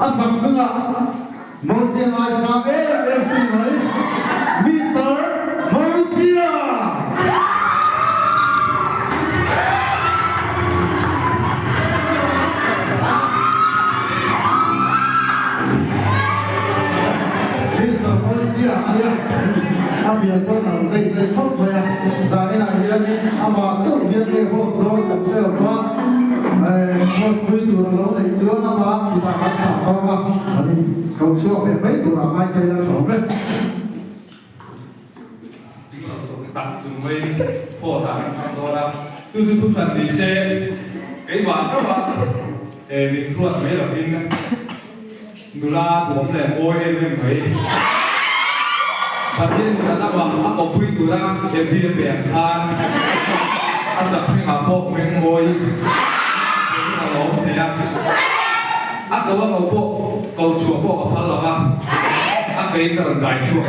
asam nga Mosya Sabe everyone Mr. Mosya Mr. Mosya Abian ko na say ko ba sa ina yan ama so yan ke host do ka sel ba host tu tu lo nei chuan ama ta ka ta ba ani ko chuo pe pe tu ra mai te la chho pe打准备破产差不多了，就是突然的些给晚上吧，你突然没了听呢，努拉我们来播一遍可以。ประเทศนั้นนะว่าอาคุยตัวนั้นเอ็มพีเอฟแอนทานอาศัยให้อาพวกเมงโวยอาล้อเทียอาตัวเขาพวกเขาชัวพวกพันหรอครับอาเป็นกำลังใจชัวร์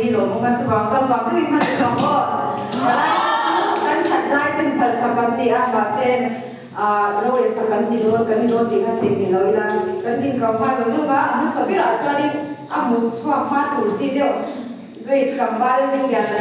นี่หลวงมันจะบอกฉันบอกที่มันจะบอกว่าฉันถัดไล่จึงถัดสักกันที่อ่ะบาเซนเราเรียนสักกันที่โดนกันที่โดนที่กันที่นี่เราอีละกันที่เขาพาเราดูว่ามันสบายจวนนี้อ่ะมุดช่วงมาตุ่นซีเดียวด้วยคำว่าเรื่องอย่างไร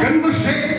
Can we shake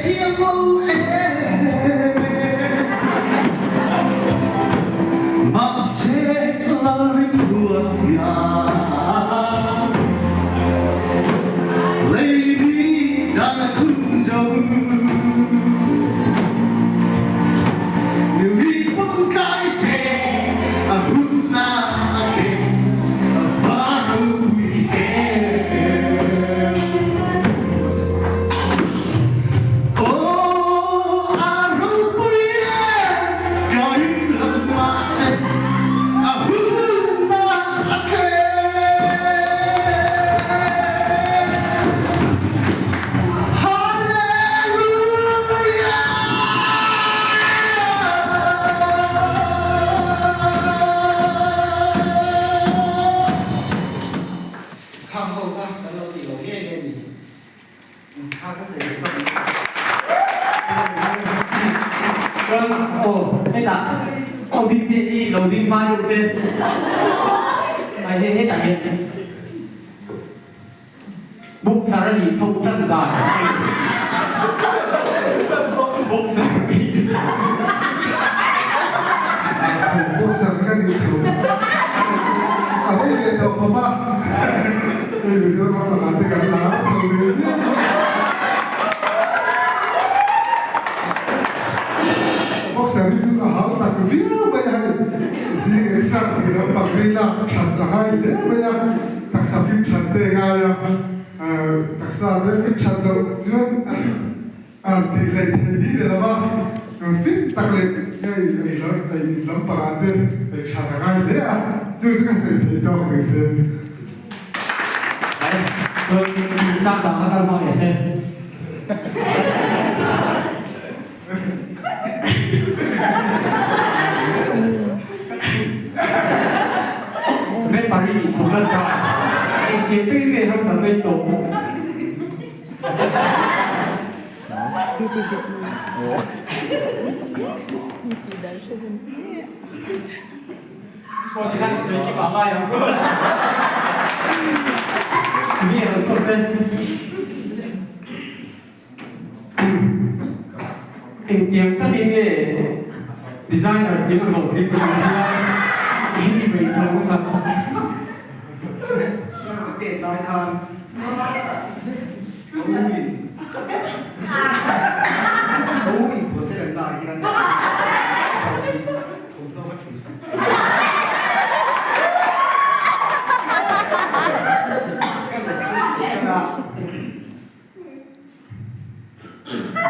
loading file sẽ ai thế hết cả hiện bốc sáng ra thì sâu chân đài bốc sáng đi bốc sáng cái gì thôi ở đây về đâu không ạ đây bây giờ nó là cái cái lá sầu đấy bốc sáng đi chúng ta học tập cái gì bây giờ gì sang thì nó bằng cái là chặt là hay đấy bây giờ tác giả phim chặt tệ ngay tác giả đấy phim chặt đâu chứ thì lại thấy gì đấy là ba phim tác lại cái lắm bà tên chặt là ngay đấy chứ cái gì thì đâu cái gì tôi sang sáng các con để xem về Paris sống rất cao kiếm cái nghề học sáng bên tổ Thôi thì đang sấy cái bảo bài không? Nghe được không tên? Em kiếm các cái nghề designer kiếm được một cái gì vậy sao sao? Tiền đòi thon Ôi, của thế lần này thì không đâu có chủ sắc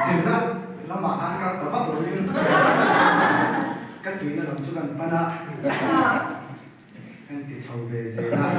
Dìm lắm, lắm mà ăn các tờ pháp đối nhưng các tuyến là làm cho gần bắn ạ anh thì sầu về dễ lắm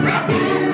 Hãy subscribe cho kênh Ghiền Mì Gõ để không bỏ lỡ